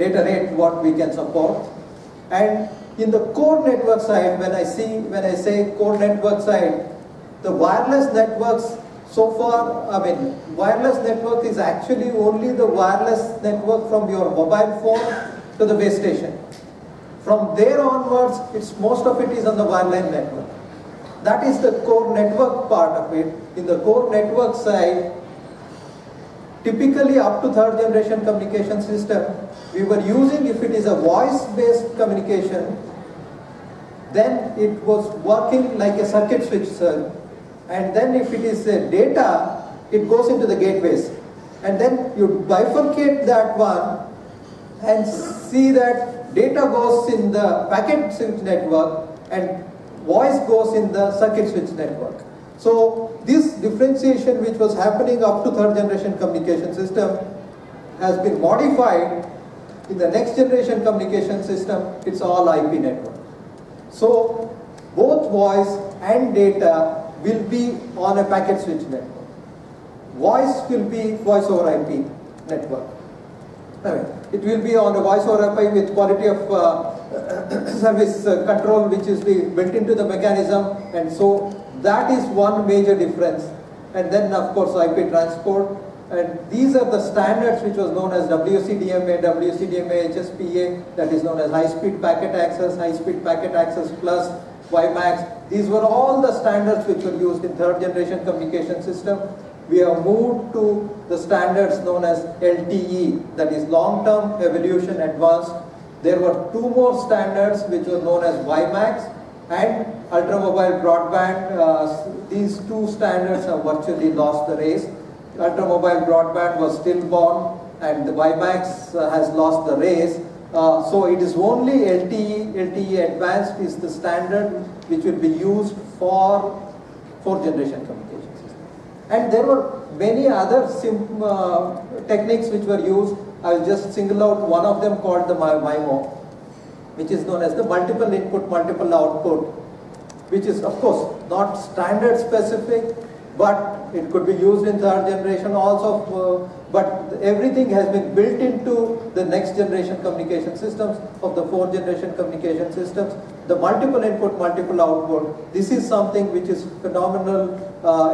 data rate what we can support. And in the core network side, when I say core network side, the wireless networks so far, wireless network is actually only the wireless network from your mobile phone to the base station. From there onwards, most of it is on the wireline network. That is the core network part of it. In the core network side, typically up to third generation communication system, we were using, if it is a voice-based communication, then it was working like a circuit switch cell. And then if it is data, it goes into the gateways. And then you bifurcate that one and see that data goes in the packet switch network and voice goes in the circuit switch network. So this differentiation which was happening up to third generation communication system has been modified. In the next generation communication system, it's all IP network. So both voice and data will be on a packet switch network. Voice will be voice over IP network. It will be on a voice over IP with quality of service control which is built into the mechanism, and so that is one major difference. And then of course IP transport, and these are the standards which was known as WCDMA, HSPA, that is known as high-speed packet access plus WiMAX. These were all the standards which were used in third generation communication system. We have moved to the standards known as LTE, that is long-term evolution advanced. There were two more standards which were known as WiMAX and ultra-mobile broadband. These two standards have virtually lost the race. Ultra-mobile broadband was stillborn and the WiMAX has lost the race. So it is only LTE. LTE advanced is the standard which will be used for fourth generation communication system. And there were many other techniques which were used. I will just single out one of them called the MIMO, which is known as the multiple input, multiple output, which is of course not standard specific, but it could be used in third generation also, but everything has been built into the next generation communication systems of the fourth generation communication systems. The multiple input, multiple output, this is something which is phenomenal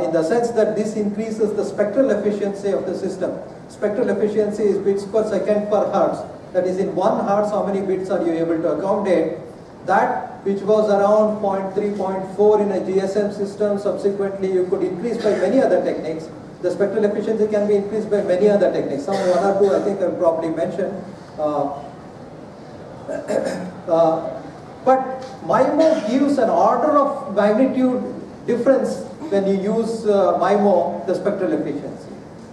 in the sense that this increases the spectral efficiency of the system. Spectral efficiency is bits per second per hertz. That is, in 1 hertz, how many bits are you able to accommodate? That which was around 0.3, 0.4 in a GSM system, subsequently you could increase by many other techniques. The spectral efficiency can be increased by many other techniques. Some one or two I think I'll probably mention. But MIMO gives an order of magnitude difference when you use MIMO, the spectral efficiency.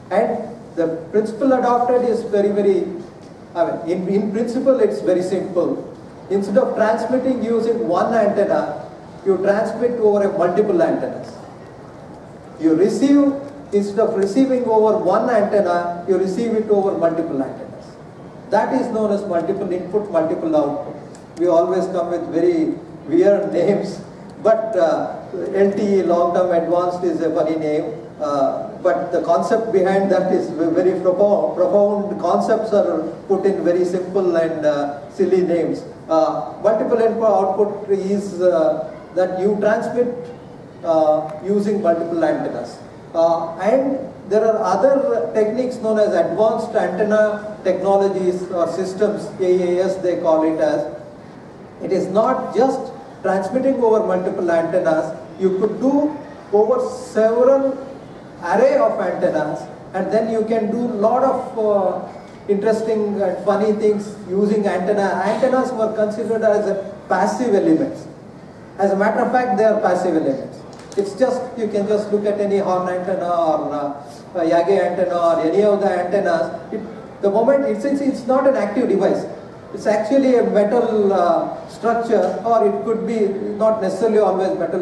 And the principle adopted is in principle it's very simple. Instead of transmitting using one antenna, you transmit over multiple antennas. You receive, instead of receiving over one antenna, you receive it over multiple antennas. That is known as multiple input, multiple output. We always come with very weird names, but LTE, long-term advanced, is a funny name. But the concept behind that is very profound concepts are put in very simple and silly names. Multiple input output is that you transmit using multiple antennas. And there are other techniques known as advanced antenna technologies or systems, AAS they call it as. It is not just transmitting over multiple antennas, you could do over several array of antennas, and then you can do a lot of interesting and funny things using antenna. Antennas were considered as passive elements. As a matter of fact, they are passive elements. It's just, you can just look at any horn antenna or Yagi antenna or any of the antennas. The moment it's not an active device. It's actually a metal structure, or it could be not necessarily always metal.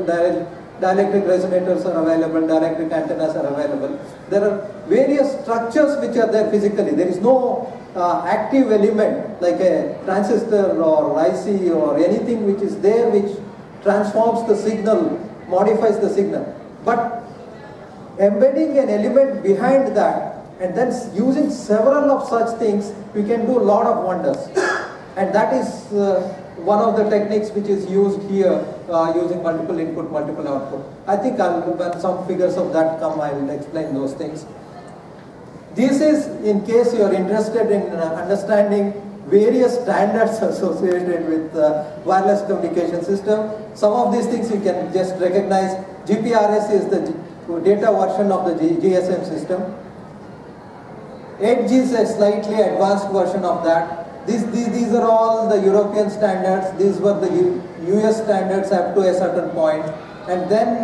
Dielectric resonators are available, dielectric antennas are available. There are various structures which are there physically. There is no active element like a transistor or IC or anything which is there which transforms the signal, modifies the signal. But embedding an element behind that And then using several of such things, we can do a lot of wonders. And that is one of the techniques which is used here, using multiple input, multiple output. I think when some figures of that come, I will explain those things. This is in case you are interested in understanding various standards associated with wireless communication system. Some of these things you can just recognize. GPRS is the data version of the GSM system. 8G is a slightly advanced version of that. These are all the European standards. These were the US standards up to a certain point. And then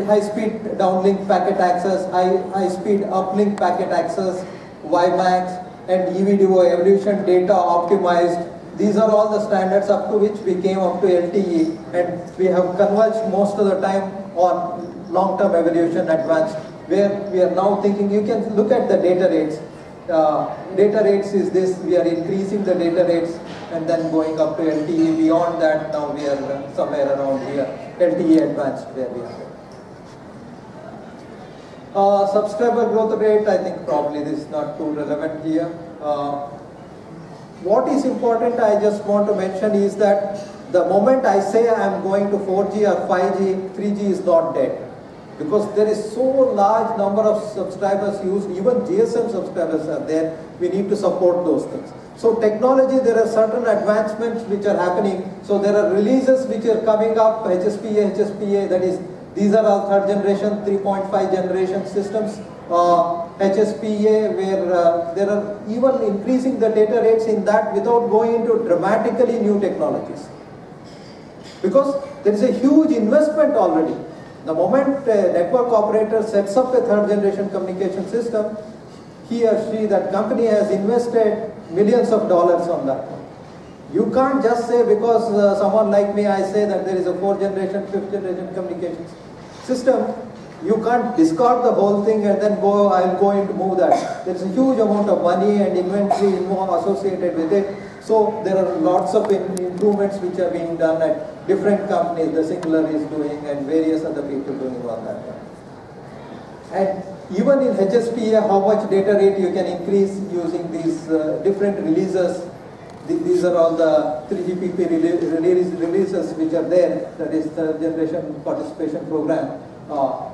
high-speed downlink packet access, high-speed uplink packet access, WiMAX, and EVDO, evolution data optimized. These are all the standards up to which we came up to LTE, and we have converged most of the time on long-term evolution advanced, where we are now thinking, you can look at the data rates. Data rates is this, we are increasing the data rates and then going up to LTE. Beyond that, now we are somewhere around here, LTE advanced where we are. Subscriber growth rate, I think probably this is not too relevant here. What is important, I just want to mention, is that the moment I say I am going to 4G or 5G, 3G is not dead. Because there is so large number of subscribers used, even GSM subscribers are there, we need to support those things. So technology, there are certain advancements which are happening. So there are releases which are coming up, HSPA, that is, these are all third generation, 3.5 generation systems. HSPA, where there are even increasing the data rates in that without going into dramatically new technologies. Because there is a huge investment already. The moment a network operator sets up a third generation communication system, he or she, that company has invested millions of dollars on that one. You can't just say because someone like me, I say that there is a 4th generation, 5th generation communications system, you can't discard the whole thing and then go, I'm going to move that. There's a huge amount of money and inventory associated with it. So there are lots of improvements which are being done at different companies. The Singular is doing and various other people doing on that one. And even in HSPA, how much data rate you can increase using these different releases. These are all the 3GPP releases which are there. That is the generation participation program.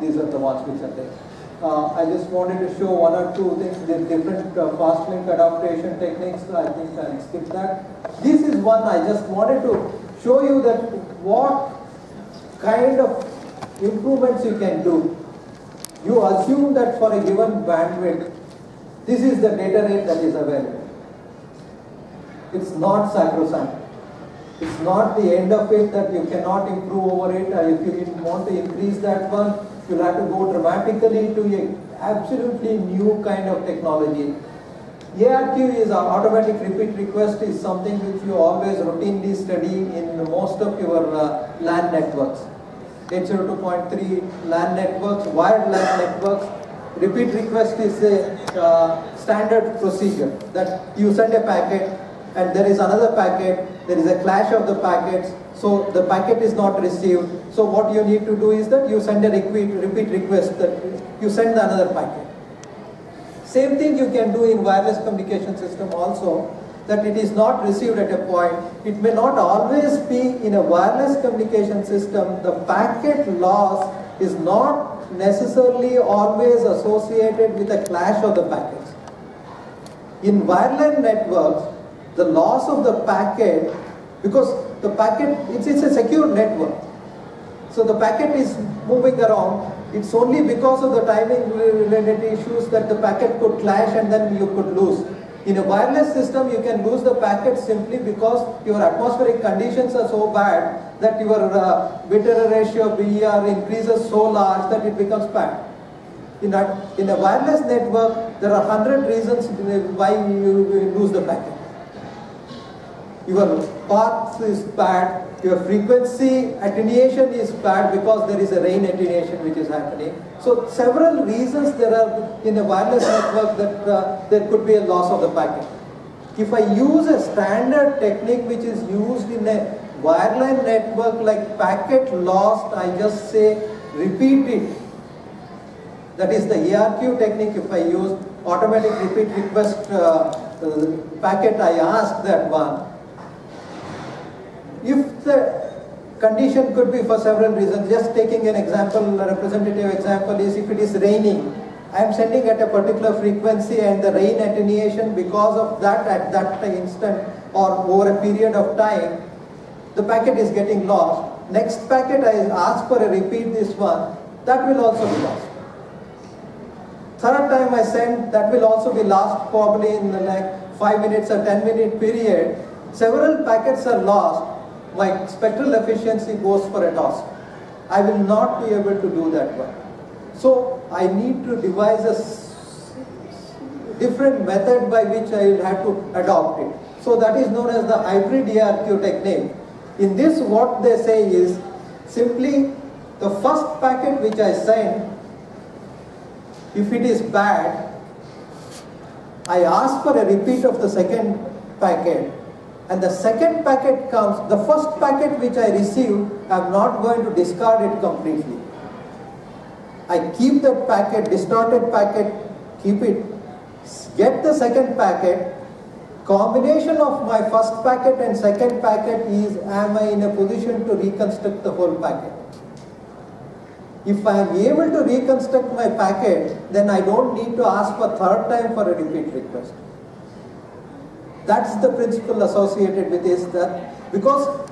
These are the ones which are there. I just wanted to show one or two things. There are different fast link adaptation techniques. I think I'll skip that. This is one I just wanted to show you that what kind of improvements you can do. You assume that for a given bandwidth, this is the data rate that is available. It's not sacrosanct. It's not the end of it that you cannot improve over it. If you want to increase that one, you'll have to go dramatically to an absolutely new kind of technology. ARQ is automatic repeat request, is something which you always routinely study in most of your LAN networks. 802.3 LAN networks, wired LAN networks. Repeat request is a standard procedure that you send a packet and there is another packet, there is a clash of the packets, so the packet is not received. So what you need to do is that you send a repeat request, that you send another packet. Same thing you can do in wireless communication system also, that it is not received at a point. It may not always be in a wireless communication system. The packet loss is not necessarily always associated with a clash of the packets. In wireline networks, the loss of the packet, because the packet, it's a secure network. So the packet is moving around. It's only because of the timing related issues that the packet could clash and then you could lose. In a wireless system, you can lose the packet simply because your atmospheric conditions are so bad that your bit error ratio, BER, increases so large that it becomes bad. In a wireless network, there are 100 reasons why you lose the packet. Your path is bad, your frequency attenuation is bad because there is a rain attenuation which is happening. So several reasons there are in a wireless network that there could be a loss of the packet. If I use a standard technique which is used in a wireline network like packet lost, I just say repeat it. That is the ARQ technique if I use, automatic repeat request packet, I ask that one. If the condition could be for several reasons, just taking an example, a representative example is if it is raining, I am sending at a particular frequency and the rain attenuation, because of that at that instant or over a period of time, the packet is getting lost. Next packet I ask for a repeat this one, that will also be lost. Third time I send, that will also be lost probably in like 5 minutes or 10-minute period. Several packets are lost, my spectral efficiency goes for a toss. I will not be able to do that one. So I need to devise a different method by which I will have to adopt it. So that is known as the hybrid ARQ technique. In this, what they say is simply the first packet which I send, if it is bad, I ask for a repeat of the second packet, and the second packet comes, the first packet which I receive, I am not going to discard it completely. I keep that packet, distorted packet, keep it, get the second packet. Combination of my first packet and second packet is, am I in a position to reconstruct the whole packet? If I am able to reconstruct my packet, then I don't need to ask for third time for a repeat request. That's the principle associated with this, that because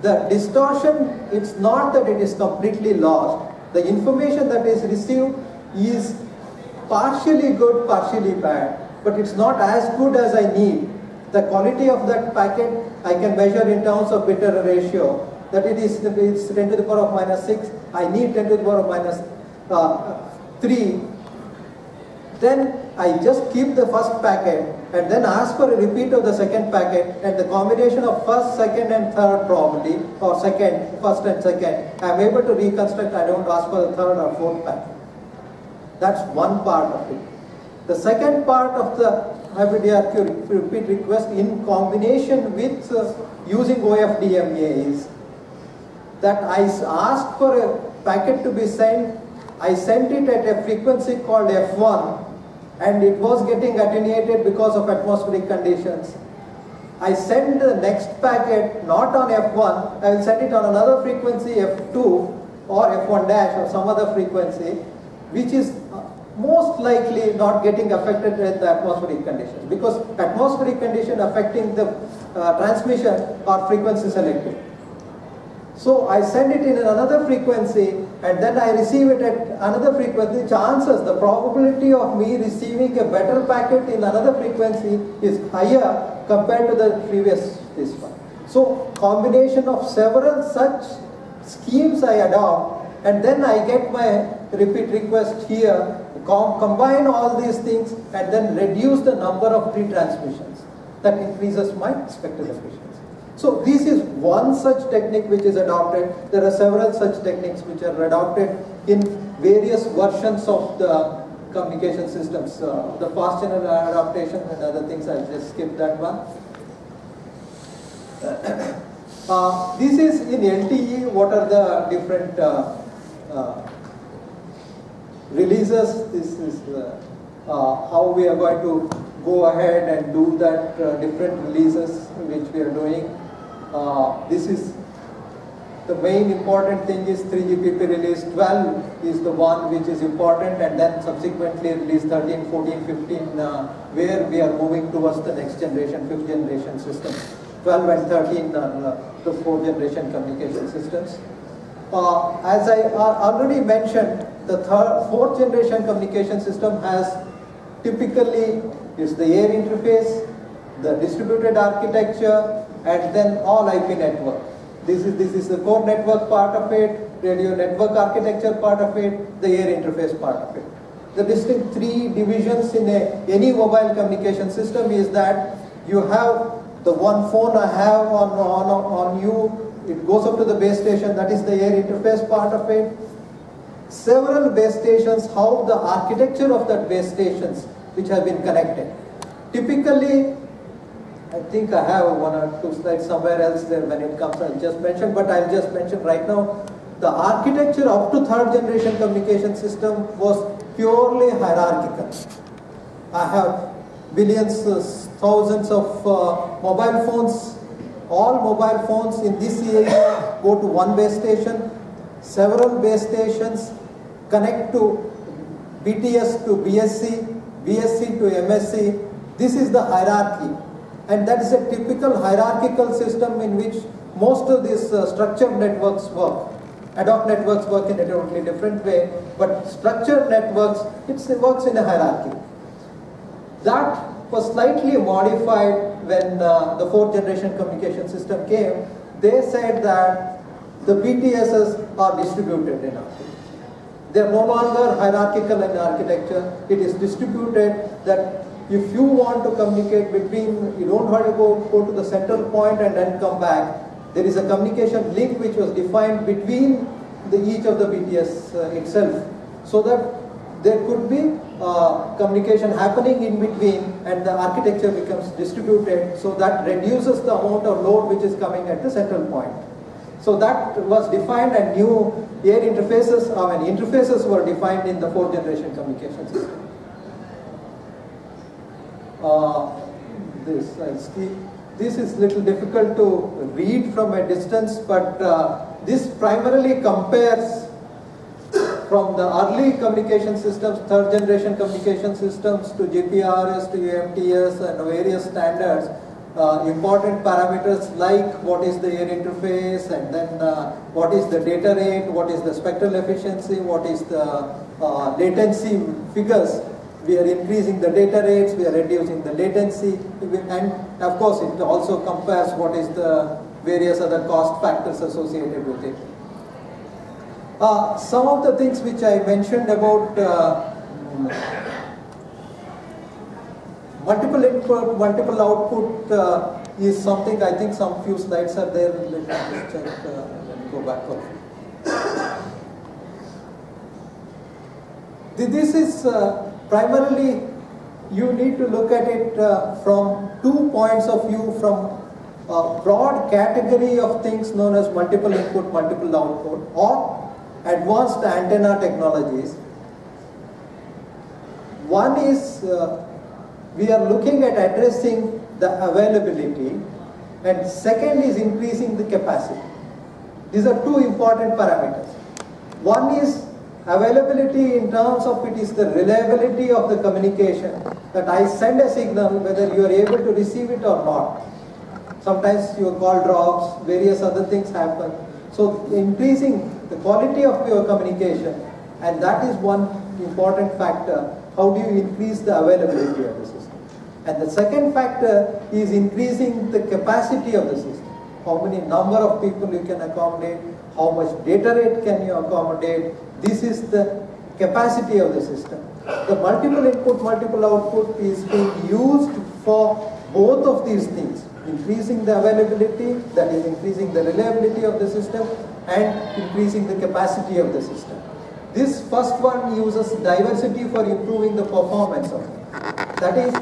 the distortion, it's not that it is completely lost. The information that is received is partially good, partially bad, but it's not as good as I need. The quality of that packet I can measure in terms of bit error ratio, that it's 10 to the power of minus 6, I need 10 to the power of minus 3. Then I just keep the first packet and then ask for a repeat of the second packet, and the combination of first, second and third probably, or second, first and second, I am able to reconstruct. I don't ask for the third or fourth packet. That's one part of it. The second part of the hybrid ARQ repeat request in combination with using OFDMA is that I ask for a packet to be sent, I sent it at a frequency called F1, and it was getting attenuated because of atmospheric conditions. I send the next packet not on F1, I will send it on another frequency F2 or F1 dash or some other frequency, which is most likely not getting affected with the atmospheric conditions, because atmospheric condition affecting the transmission are frequency selective. So I send it in another frequency and then I receive it at another frequency. Chances, the probability of me receiving a better packet in another frequency is higher compared to the previous this one. So combination of several such schemes I adopt, and then I get my repeat request here, combine all these things and then reduce the number of retransmissions. That increases my spectral efficiency. So this is one such technique which is adopted. There are several such techniques which are adopted in various versions of the communication systems. The fast channel adaptation and other things, I'll just skip that one. This is in LTE, what are the different releases. This is how we are going to go ahead and do that different releases which we are doing. This is the main important thing is 3GPP release 12 is the one which is important, and then subsequently release 13, 14, 15 where we are moving towards the next generation, 5th generation systems. 12 and 13 are the 4th generation communication systems. As I already mentioned, the 4th generation communication system has typically is the air interface, the distributed architecture, and then all IP network. This is the core network part of it, radio network architecture part of it, the air interface part of it. The distinct 3 divisions in any mobile communication system is that you have the one phone I have on you, it goes up to the base station, that is the air interface part of it. Several base stations, how the architecture of that base stations which have been connected. Typically, I think I have 1 or 2 slides somewhere else there when it comes, I'll just mention, but I'll just mention right now, the architecture up to 3rd generation communication system was purely hierarchical. I have billions, thousands of mobile phones. All mobile phones in this area go to one base station. Several base stations connect to BTS to BSC, BSC to MSC. This is the hierarchy. And that is a typical hierarchical system in which most of these structured networks work. Ad hoc networks work in a totally different way, but structured networks, it works in a hierarchy. That was slightly modified when the fourth generation communication system came. They said that the BTSs are distributed in architecture. They are no longer hierarchical in architecture. It is distributed, that if you want to communicate between, you don't want to go to the central point and then come back. There is a communication link which was defined between each of the BTS itself, so that there could be communication happening in between, and the architecture becomes distributed, so that reduces the amount of load which is coming at the central point. So that was defined, and new air interfaces, interfaces were defined in the fourth generation communication system. This is little difficult to read from a distance, but this primarily compares from the early communication systems, third generation communication systems, to GPRS, to UMTS, and various standards. Important parameters like what is the air interface, and then what is the data rate, what is the spectral efficiency, what is the latency figures. We are increasing the data rates, we are reducing the latency, and of course it also compares what is the various other cost factors associated with it. Some of the things which I mentioned about multiple input, multiple output is something, I think some few slides are there. Let me just check, let me go back off. This is primarily, you need to look at it from 2 points of view, from a broad category of things known as multiple input, multiple output, or advanced antenna technologies. One is, we are looking at addressing the availability, and second is increasing the capacity. These are two important parameters. One is availability in terms of it is the reliability of the communication, that I send a signal whether you are able to receive it or not. Sometimes your call drops, various other things happen. So increasing the quality of your communication, and that is one important factor. How do you increase the availability of the system? And the second factor is increasing the capacity of the system. How many number of people you can accommodate, how much data rate can you accommodate. This is the capacity of the system. The multiple input, multiple output is being used for both of these things. Increasing the availability, that is increasing the reliability of the system, and increasing the capacity of the system. This first one uses diversity for improving the performance of it. That is,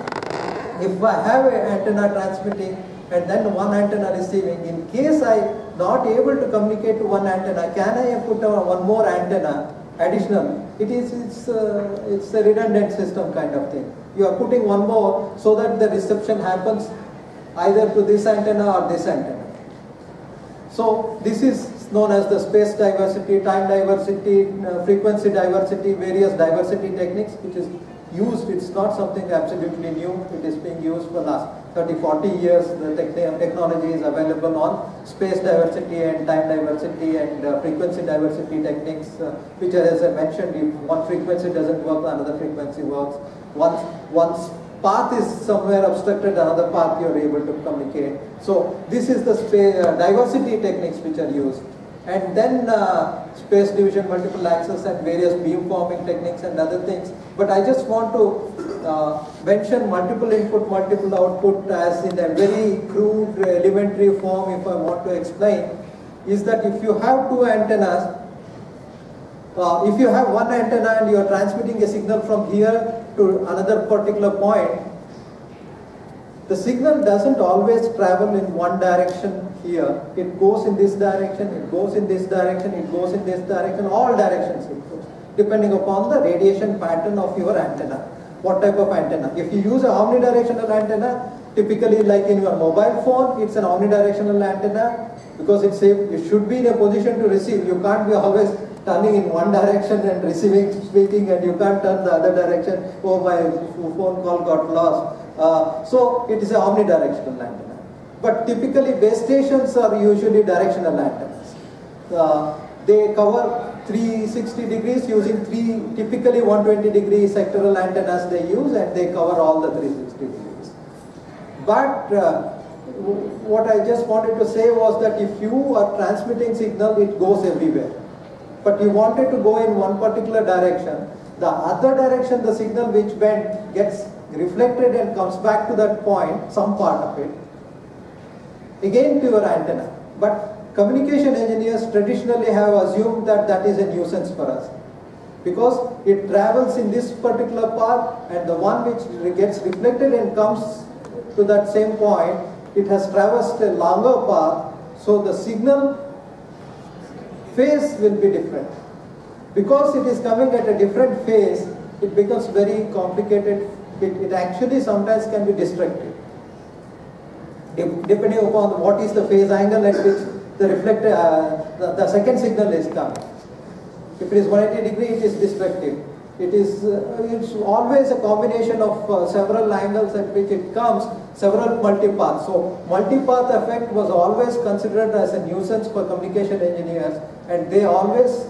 if I have an antenna transmitting and then one antenna receiving, in case I not able to communicate to one antenna, can I put one more antenna additional? It's a redundant system kind of thing. You are putting one more so that the reception happens either to this antenna or this antenna. So this is known as the space diversity, time diversity, frequency diversity, various diversity techniques which is used. It's not something absolutely new. It is being used for the last 30-40 years. The technology is available on space diversity and time diversity and frequency diversity techniques, which, as I mentioned, if one frequency doesn't work, another frequency works. Once path is somewhere obstructed, another path you are able to communicate. So this is the space diversity techniques which are used. And then space division, multiple access, and various beamforming techniques and other things. But I just want to mention multiple input, multiple output as in a very crude, elementary form, if I want to explain, is that if you have two antennas, if you have one antenna and you are transmitting a signal from here to another particular point, the signal doesn't always travel in one direction here. It goes in this direction, it goes in this direction, it goes in this direction, all directions it goes, depending upon the radiation pattern of your antenna. what type of antenna. If you use a omnidirectional antenna, typically like in your mobile phone, it's an omnidirectional antenna because it should be in a position to receive. You can't be always turning in one direction and receiving, speaking, and you can't turn the other direction. Oh, my phone call got lost. So it is an omnidirectional antenna. But typically base stations are usually directional antennas. They cover 360 degrees using typically 120 degree sectoral antennas they use, and they cover all the 360 degrees. But what I just wanted to say was that if you are transmitting signal, it goes everywhere. But you wanted to go in one particular direction, the other direction the signal which went gets reflected and comes back to that point, some part of it, again to your antenna. But communication engineers traditionally have assumed that that is a nuisance for us, because it travels in this particular path, and the one which gets reflected and comes to that same point, it has traversed a longer path, so the signal phase will be different. Because it is coming at a different phase, it becomes very complicated. It actually sometimes can be destructive, depending upon what is the phase angle at which the second signal is coming. If it is 180 degree, it is destructive. It's always a combination of several angles at which it comes, several multipaths. So multipath effect was always considered as a nuisance for communication engineers, and they always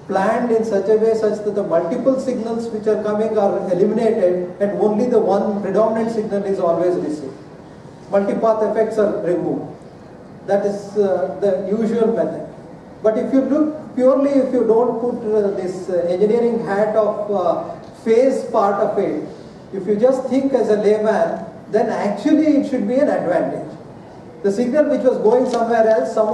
planned in such a way such that the multiple signals which are coming are eliminated and only the one predominant signal is always received. Multipath effects are removed. That is the usual method. But if you look purely, if you don't put this engineering hat of phase part of it, if you just think as a layman, then actually it should be an advantage. The signal which was going somewhere else, someone